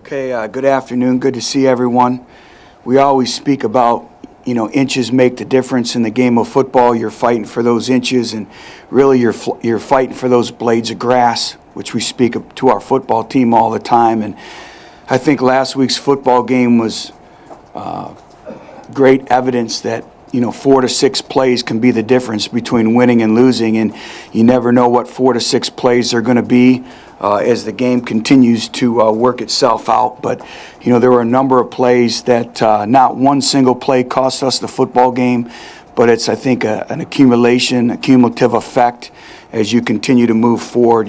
Okay, good afternoon. Good to see everyone. We always speak about, inches make the difference in the game of football. You're fighting for those inches, and really you're fighting for those blades of grass, which we speak to our football team all the time. And I think last week's football game was great evidence that 4 to 6 plays can be the difference between winning and losing, and you never know what 4 to 6 plays are going to be as the game continues to work itself out. But there were a number of plays that not one single play cost us the football game, but it's, I think, an accumulation, a cumulative effect as you continue to move forward.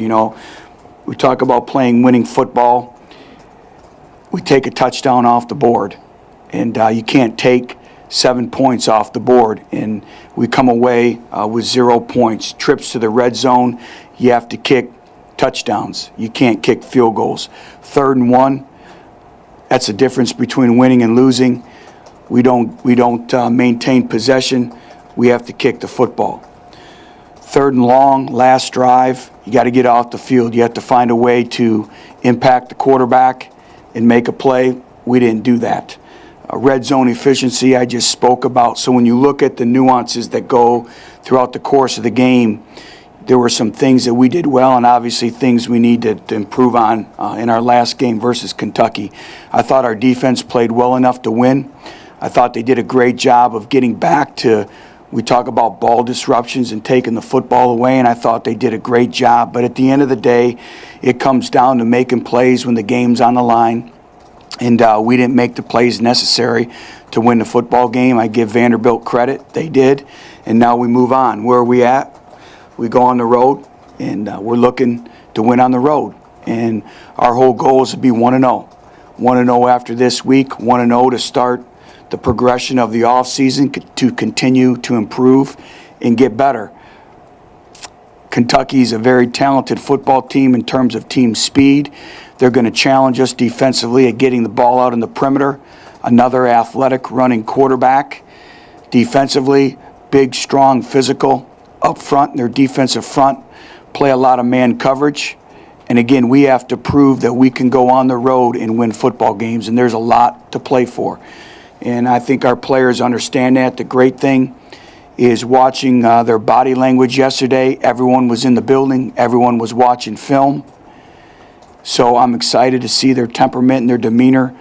We talk about playing winning football. We take a touchdown off the board, and you can't take 7 points off the board, and we come away with 0 points. Trips to the red zone, you have to kick touchdowns. You can't kick field goals. 3rd and 1, that's the difference between winning and losing. We don't maintain possession. We have to kick the football. 3rd and long, last drive, you got to get off the field. You have to find a way to impact the quarterback and make a play. We didn't do that. Red zone efficiency I just spoke about. So when you look at the nuances that go throughout the course of the game, there were some things that we did well, and obviously things we need to improve on in our last game versus Kentucky. I thought our defense played well enough to win. I thought they did a great job of getting back to, we talk about ball disruptions and taking the football away, and I thought they did a great job. But at the end of the day, it comes down to making plays when the game's on the line. And we didn't make the plays necessary to win the football game. I give Vanderbilt credit. They did. And now we move on. Where are we at? We go on the road, and we're looking to win on the road. And our whole goal is to be 1-0. 1-0 after this week, 1-0 to start the progression of the offseason, to continue to improve and get better. Kentucky's a very talented football team in terms of team speed. They're going to challenge us defensively at getting the ball out in the perimeter. Another athletic running quarterback. Defensively, big, strong, physical up front. Their defensive front play a lot of man coverage. And again, we have to prove that we can go on the road and win football games, and there's a lot to play for. And I think our players understand that. The great thing is watching their body language yesterday. Everyone was in the building. Everyone was watching film. So I'm excited to see their temperament and their demeanor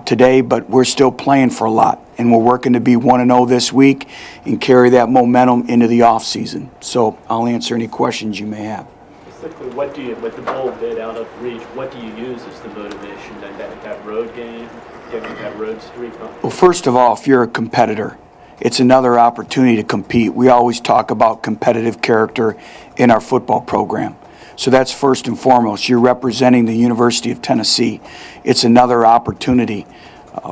today, but we're still playing for a lot, and we're working to be 1-0 this week and carry that momentum into the offseason. So I'll answer any questions you may have. Specifically, with the bowl bid out of reach, what do you use as the motivation, that road game, getting that road streak on? Well, first of all, if you're a competitor, it's another opportunity to compete. We always talk about competitive character in our football program. So that's first and foremost. You're representing the University of Tennessee. It's another opportunity.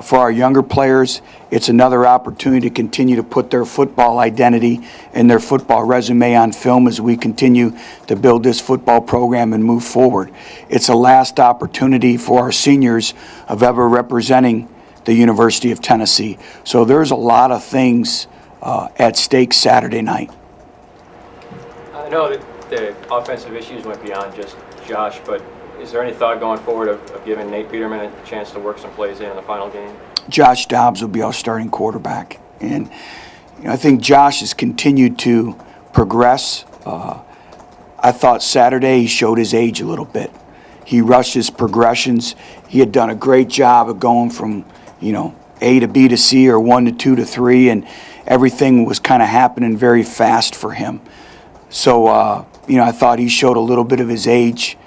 For our younger players, it's another opportunity to continue to put their football identity and their football resume on film as we continue to build this football program and move forward. It's a last opportunity for our seniors of ever representing the University of Tennessee. So there's a lot of things at stake Saturday night. I know that the offensive issues went beyond just Josh, but is there any thought going forward of giving Nate Peterman a chance to work some plays in the final game? Josh Dobbs will be our starting quarterback. And I think Josh has continued to progress. I thought Saturday he showed his age a little bit. He rushed his progressions. He had done a great job of going from, A to B to C or 1 to 2 to 3, and everything was kind of happening very fast for him. So, I thought he showed a little bit of his age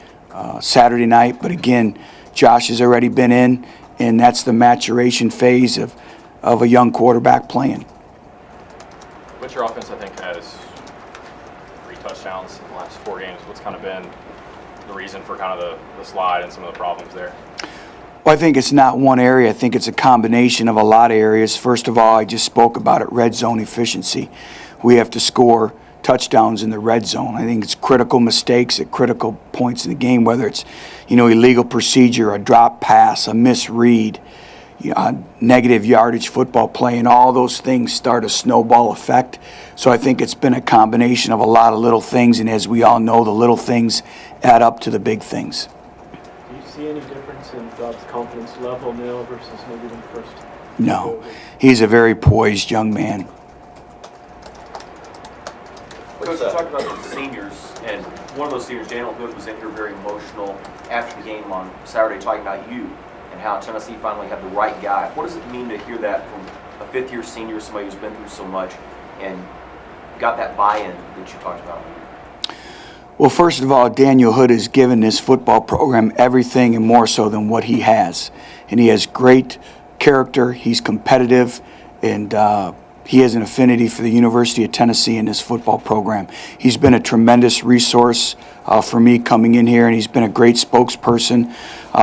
Saturday night. But again, Josh has already been in, and that's the maturation phase of a young quarterback playing. What's your offense, I think, has 3 touchdowns in the last 4 games. What's kind of been the reason for kind of the slide and some of the problems there? Well, I think it's not one area. I think it's a combination of a lot of areas. First of all, I just spoke about it, red zone efficiency. We have to score touchdowns in the red zone. I think it's critical mistakes at critical points in the game, whether it's, illegal procedure, a drop pass, a misread, negative yardage football play, and all those things start a snowball effect. So I think it's been a combination of a lot of little things, and as we all know, the little things add up to the big things. Do you see any difference in Bob's confidence level now versus maybe when first? No, he's a very poised young man. Coach, you talked about the seniors, and one of those seniors, Daniel Hood, was in here very emotional after the game on Saturday, talking about you and how Tennessee finally had the right guy. What does it mean to hear that from a fifth-year senior, somebody who's been through so much and got that buy-in that you talked about? Well, first of all, Daniel Hood has given this football program everything and more so than what he has. And he has great character, he's competitive, and he has an affinity for the University of Tennessee in this football program. He's been a tremendous resource for me coming in here, and he's been a great spokesperson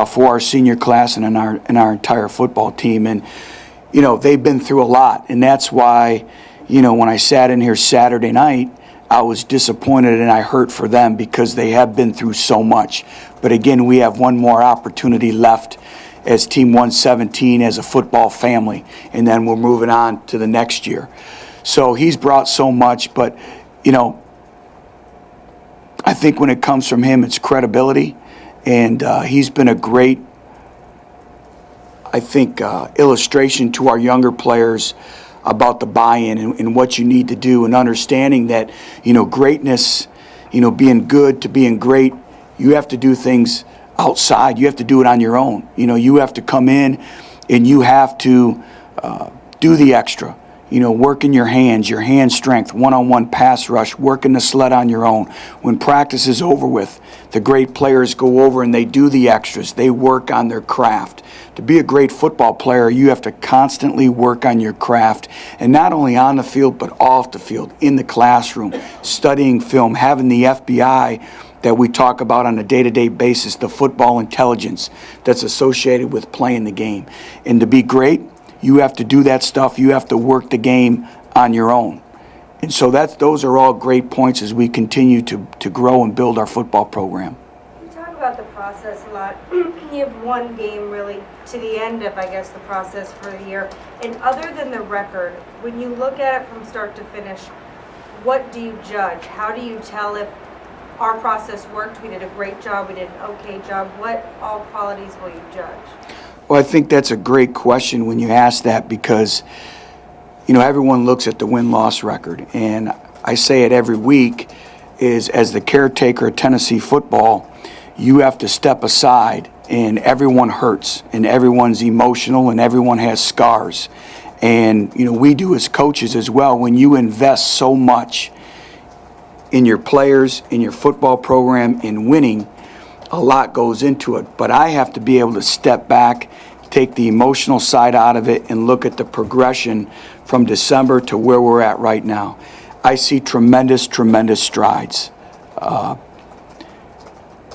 for our senior class and in our entire football team. And, you know, they've been through a lot, and that's why, you know, when I sat in here Saturday night, I was disappointed and I hurt for them because they have been through so much. But again, we have one more opportunity left as Team 117 as a football family, and then we're moving on to the next year. So he's brought so much, but, you know, I think when it comes from him, it's credibility, and he's been a great, I think, illustration to our younger players about the buy-in and what you need to do, and understanding that, you know, greatness, you know, being good to being great, you have to do things outside. You have to do it on your own. You know, you have to come in and you have to do the extra. You know, working your hand strength, one-on-one pass rush, working the sled on your own. When practice is over with, the great players go over and they do the extras. They work on their craft. To be a great football player, you have to constantly work on your craft, and not only on the field, but off the field, in the classroom, studying film, having the FBI that we talk about on a day-to-day basis, the football intelligence that's associated with playing the game. And to be great, you have to do that stuff. You have to work the game on your own. And so those are all great points as we continue to grow and build our football program. You talk about the process a lot. You have one game really to the end of, I guess, the process for the year. And other than the record, when you look at it from start to finish, what do you judge? How do you tell if our process worked, we did a great job, we did an okay job? What all qualities will you judge? Well, I think that's a great question when you ask that, because, you know, everyone looks at the win-loss record, and I say it every week, is as the caretaker of Tennessee football, you have to step aside, and everyone hurts, and everyone's emotional, and everyone has scars. And, you know, we do as coaches as well. When you invest so much in your players, in your football program, in winning, a lot goes into it. But I have to be able to step back, take the emotional side out of it, and look at the progression from December to where we're at right now. I see tremendous, tremendous strides.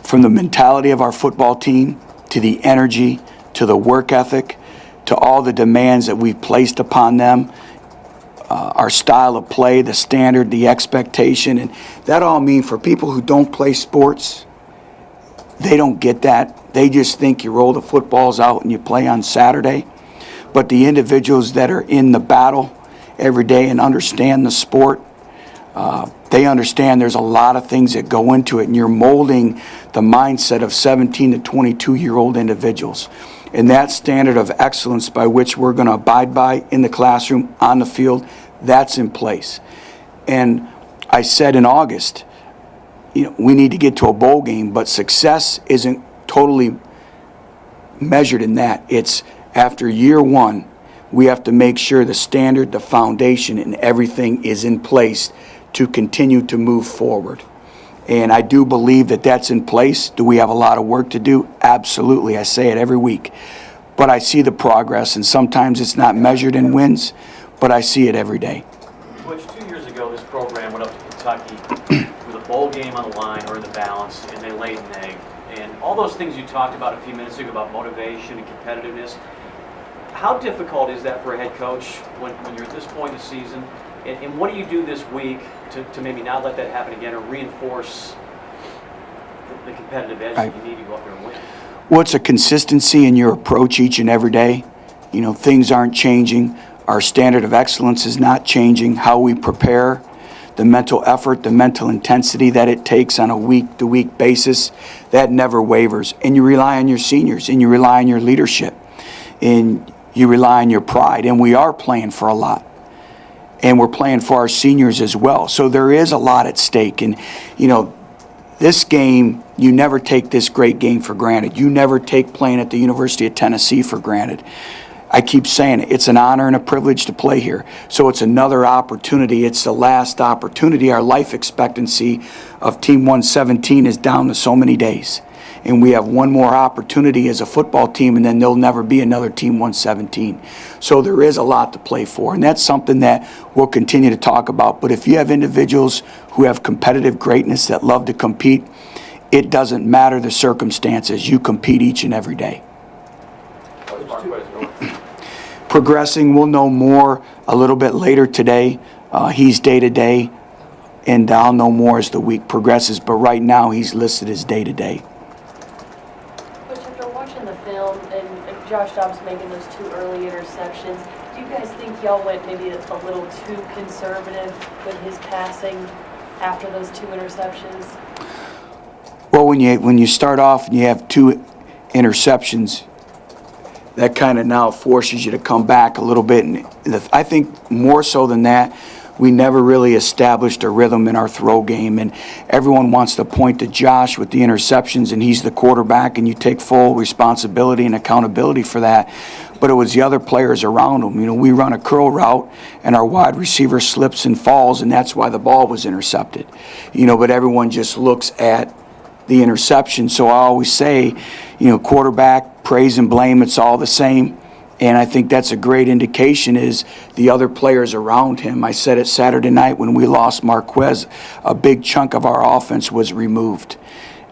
From the mentality of our football team, to the energy, to the work ethic, to all the demands that we've placed upon them, our style of play, the standard, the expectation. And that all means for people who don't play sports, they don't get that. They just think you roll the footballs out and you play on Saturday. But the individuals that are in the battle every day and understand the sport, they understand there's a lot of things that go into it, and you're molding the mindset of 17 to 22-year-old individuals. And that standard of excellence by which we're going to abide by in the classroom, on the field, that's in place. And I said in August, you know, we need to get to a bowl game, but success isn't totally measured in that. It's after year one, we have to make sure the standard, the foundation, and everything is in place to continue to move forward. And I do believe that that's in place. Do we have a lot of work to do? Absolutely. I say it every week. But I see the progress, and sometimes it's not measured in wins, but I see it every day. Butch, 2 years ago, this program went up to Kentucky with a bowl game on the line or in the balance, and they laid an egg. And all those things you talked about a few minutes ago about motivation and competitiveness, how difficult is that for a head coach when you're at this point in the season? And what do you do this week to maybe not let that happen again, or reinforce the competitive edge that you need to go up there and win? Well, it's a consistency in your approach each and every day. You know, things aren't changing. Our standard of excellence is not changing. How we prepare, the mental effort, the mental intensity that it takes on a week-to-week basis, that never wavers. And you rely on your seniors, and you rely on your leadership, and you rely on your pride. And we are playing for a lot. And we're playing for our seniors as well. So there is a lot at stake. And, you know, this game, you never take this great game for granted. You never take playing at the University of Tennessee for granted. I keep saying it, it's an honor and a privilege to play here. So it's another opportunity. It's the last opportunity. Our life expectancy of Team 117 is down to so many days. And we have one more opportunity as a football team, and then there'll never be another Team 117. So there is a lot to play for, and that's something that we'll continue to talk about. But if you have individuals who have competitive greatness that love to compete, it doesn't matter the circumstances. You compete each and every day. Progressing, we'll know more a little bit later today. He's day-to-day, and I'll know more as the week progresses. But right now, he's listed as day-to-day. Butch, after watching the film and Josh Dobbs making those 2 early interceptions, do you guys think y'all went maybe a little too conservative with his passing after those 2 interceptions? Well, when you start off and you have 2 interceptions, that kind of now forces you to come back a little bit. And I think more so than that, we never really established a rhythm in our throw game. And everyone wants to point to Josh with the interceptions, and he's the quarterback, and you take full responsibility and accountability for that. But it was the other players around him. You know, we run a curl route, and our wide receiver slips and falls, and that's why the ball was intercepted. You know, but everyone just looks at the interception. So I always say, you know, quarterback, praise and blame, it's all the same. And I think that's a great indication is the other players around him. I said it Saturday night when we lost Marquez, a big chunk of our offense was removed.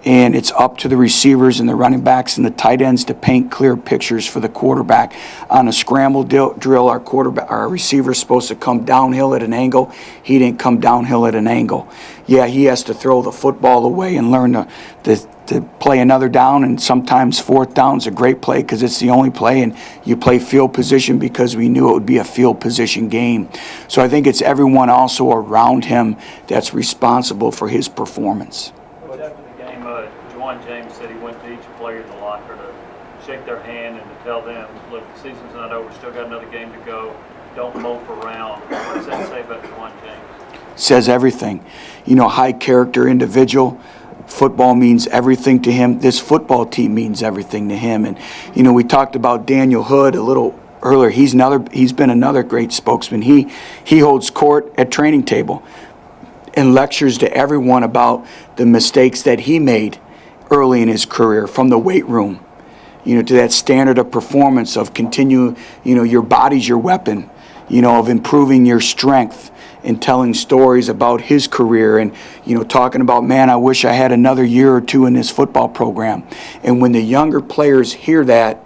And it's up to the receivers and the running backs and the tight ends to paint clear pictures for the quarterback. On a scramble drill, our receiver's supposed to come downhill at an angle. He didn't come downhill at an angle. Yeah, he has to throw the football away and learn to play another down, and sometimes 4th down's a great play because it's the only play, and you play field position because we knew it would be a field position game. So I think it's everyone also around him that's responsible for his performance. But after the game, Juwan James said he went to each player in the locker to shake their hand and to tell them, look, the season's not over, still got another game to go, don't mope around. What does that say about Juwan James? Says everything. You know, high character individual. Football means everything to him. This football team means everything to him. And, you know, we talked about Daniel Hood a little earlier. He's been another great spokesman. He holds court at training table and lectures to everyone about the mistakes that he made early in his career, from the weight room, you know, to that standard of performance of continue, you know, your body's your weapon, you know, of improving your strength and telling stories about his career and, you know, talking about, man, I wish I had another year or 2 in this football program. And when the younger players hear that,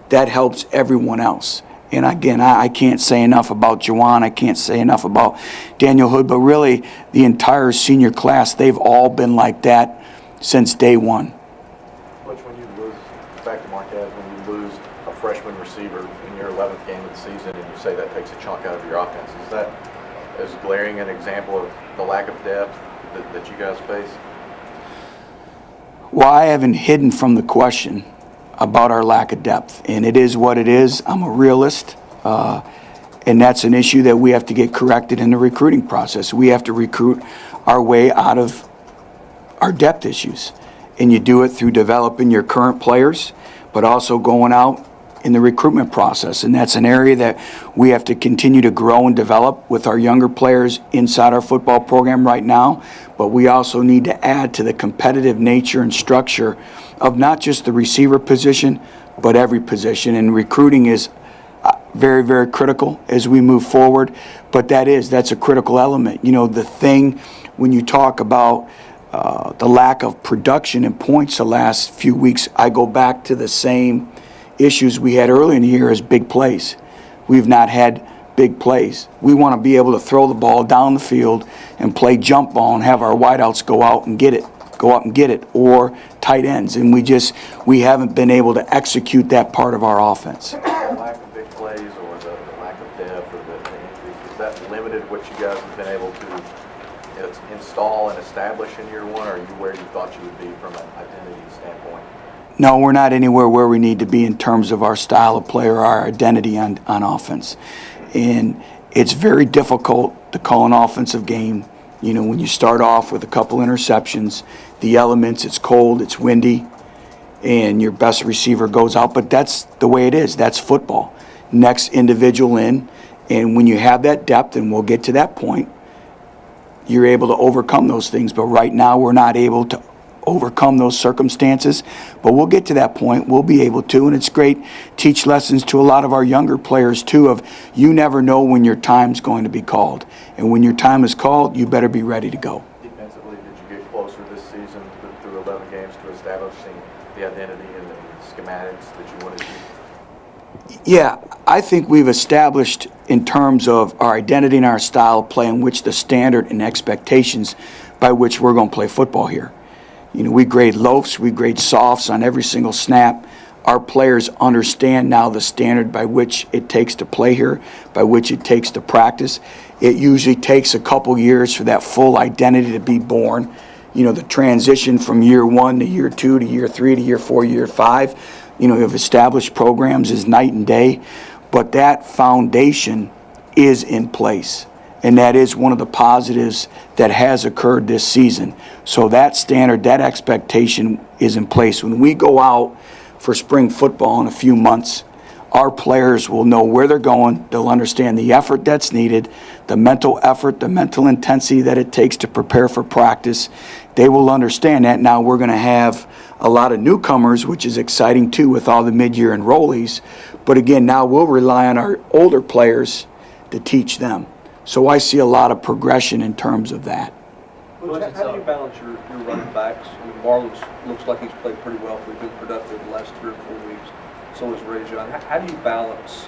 that helps everyone else. And again, I can't say enough about Juwan. I can't say enough about Daniel Hood, but really the entire senior class, they've all been like that since day one. Butch, when you lose, back to Marquez, when you lose a freshman receiver in your 11th game of the season and you say that takes a chunk out of your offense, is that as glaring an example of the lack of depth that you guys face? Well, I haven't hidden from the question about our lack of depth, and it is what it is. I'm a realist, and that's an issue that we have to get corrected in the recruiting process. We have to recruit our way out of our depth issues, and you do it through developing your current players, but also going out in the recruitment process, and that's an area that we have to continue to grow and develop with our younger players inside our football program right now, but we also need to add to the competitive nature and structure of not just the receiver position, but every position, and recruiting is very, very critical as we move forward, but that's a critical element. You know, the thing when you talk about the lack of production and points the last few weeks, I go back to the same issues we had early in the year as big plays. We've not had big plays. We want to be able to throw the ball down the field and play jump ball and have our wideouts go up and get it, or tight ends. And we haven't been able to execute that part of our offense. The lack of big plays or the lack of depth or the injuries, has that limited what you guys have been able to install and establish in year one, or are you where you thought you would be from an identity standpoint? No, we're not anywhere where we need to be in terms of our style of play or our identity on offense. And it's very difficult to call an offensive game, you know, when you start off with a couple interceptions, the elements, it's cold, it's windy, and your best receiver goes out. But that's the way it is. That's football. Next individual in, and when you have that depth, and we'll get to that point, you're able to overcome those things. But right now, we're not able to overcome those circumstances, but we'll get to that point. We'll be able to, and it's great. Teach lessons to a lot of our younger players too of you never know when your time's going to be called, and when your time is called, you better be ready to go. Defensively, did you get closer this season through 11 games to establishing the identity and the schematics that you wanted to? Yeah, I think we've established in terms of our identity and our style of play in which the standard and expectations by which we're going to play football here. You know, we grade loafs, we grade softs on every single snap. Our players understand now the standard by which it takes to play here, by which it takes to practice. It usually takes a couple years for that full identity to be born. You know, the transition from year 1 to year 2 to year 3 to year 4, year 5, you know, of established programs is night and day. But that foundation is in place. And that is one of the positives that has occurred this season. So that standard, that expectation is in place. When we go out for spring football in a few months, our players will know where they're going. They'll understand the effort that's needed, the mental effort, the mental intensity that it takes to prepare for practice. They will understand that. Now we're going to have a lot of newcomers, which is exciting too with all the mid-year enrollees. But again, now we'll rely on our older players to teach them. So I see a lot of progression in terms of that. Butch, how do you balance your running backs? I mean, Marlon looks like he's played pretty well, for been productive the last 3 or 4 weeks. So is Rajon. How do you balance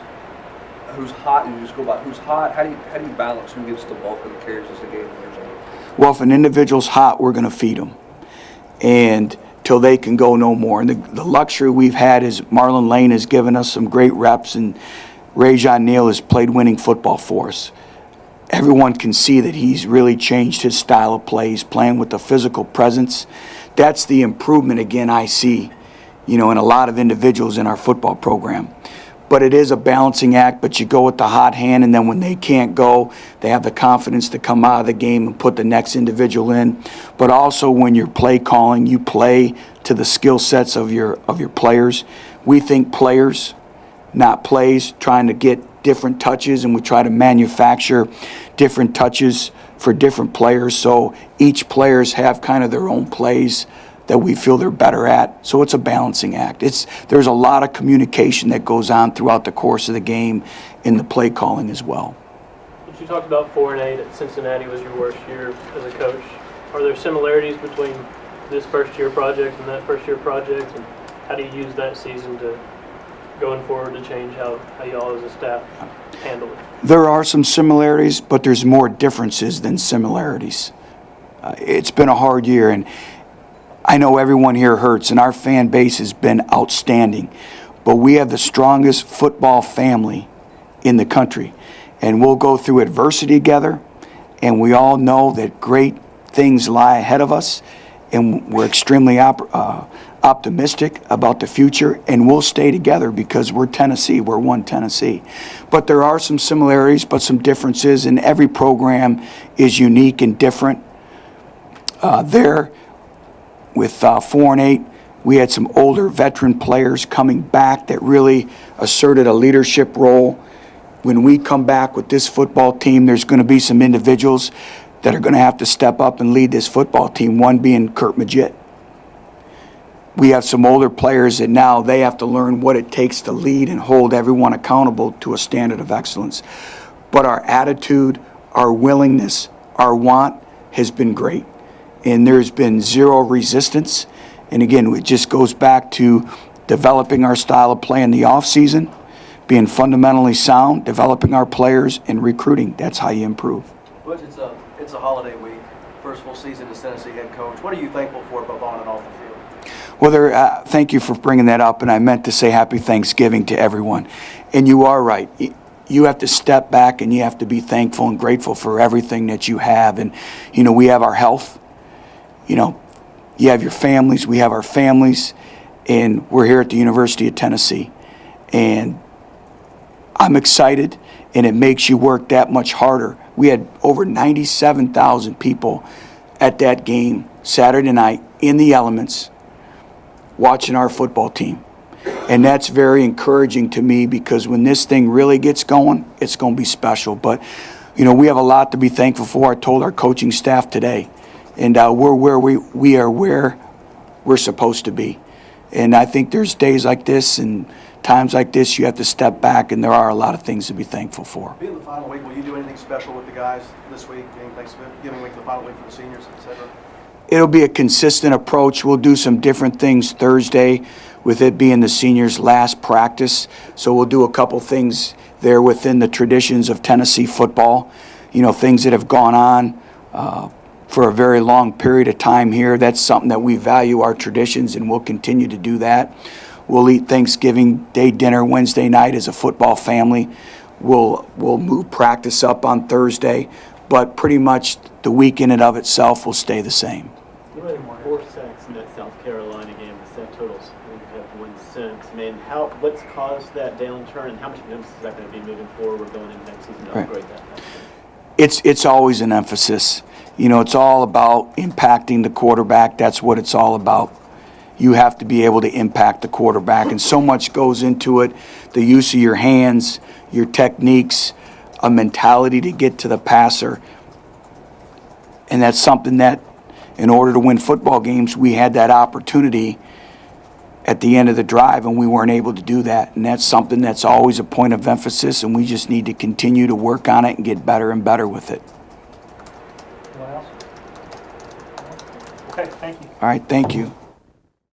who's hot? You just go by who's hot. How do you balance who gets the bulk of the carries as the game wears on? Well, if an individual's hot, we're going to feed them, and till they can go no more. And the luxury we've had is Marlon Lane has given us some great reps, and Rajon Neal has played winning football for us. Everyone can see that he's really changed his style of play. He's playing with a physical presence. That's the improvement, again, I see, you know, in a lot of individuals in our football program. But it is a balancing act, but you go with the hot hand, and then when they can't go, they have the confidence to come out of the game and put the next individual in. But also when you're play calling, you play to the skill sets of your players. We think players, not plays, trying to get different touches, and we try to manufacture different touches for different players. So each players have kind of their own plays that we feel they're better at. So it's a balancing act. There's a lot of communication that goes on throughout the course of the game in the play calling as well. You talked about 4-8 at Cincinnati was your worst year as a coach. Are there similarities between this first-year project and that first-year project? And how do you use that season to going forward to change how y'all as a staff handle it? There are some similarities, but there's more differences than similarities. It's been a hard year, and I know everyone here hurts, and our fan base has been outstanding. But we have the strongest football family in the country, and we'll go through adversity together, and we all know that great things lie ahead of us, and we're extremely optimistic about the future, and we'll stay together because we're Tennessee. We're one Tennessee. But there are some similarities, but some differences, and every program is unique and different. There, with 4-8, we had some older veteran players coming back that really asserted a leadership role. When we come back with this football team, there's going to be some individuals that are going to have to step up and lead this football team, one being Kurt Magid. We have some older players that now they have to learn what it takes to lead and hold everyone accountable to a standard of excellence. But our attitude, our willingness, our want has been great. And there's been zero resistance. And again, it just goes back to developing our style of play in the offseason, being fundamentally sound, developing our players, and recruiting. That's how you improve. Butch, it's a holiday week. First full season as Tennessee head coach. What are you thankful for both on and off the field? Well, thank you for bringing that up, and I meant to say happy Thanksgiving to everyone. And you are right. you have to step back and you have to be thankful and grateful for everything that you have. And, we have our health, you have your families, we have our families, and we're here at the University of Tennessee. And I'm excited, and it makes you work that much harder. We had over 97,000 people at that game Saturday night in the elements watching our football team. And that's very encouraging to me, because when this thing really gets going, it's going to be special. But, we have a lot to be thankful for. I told our coaching staff today, and we're where we are where we're supposed to be. And I think there's days like this and times like this you have to step back, and there are a lot of things to be thankful for. Being the final week, will you do anything special with the guys this week, being Thanksgiving week, the final week for the seniors, et cetera? It'll be a consistent approach. We'll do some different things Thursday, with it being the seniors' last practice. So we'll do a couple things there within the traditions of Tennessee football, things that have gone on for a very long period of time here. That's something that we value, our traditions, and we'll continue to do that. We'll eat Thanksgiving Day dinner Wednesday night as a football family. We'll move practice up on Thursday, but pretty much the week in and of itself will stay the same. You had 4 sacks in that South Carolina game. The sack totals we've had 1 since. I mean, what's caused that downturn, and how much of an emphasis is that going to be moving forward? We're going into next season to upgrade that. It's always an emphasis. It's all about impacting the quarterback. That's what it's all about. You have to be able to impact the quarterback, and so much goes into it. The use of your hands, your techniques, a mentality to get to the passer. And that's something that, in order to win football games, we had that opportunity at the end of the drive, and we weren't able to do that. And that's something that's always a point of emphasis, and we just need to continue to work on it and get better and better with it. Anyone else? Okay, thank you. All right, thank you.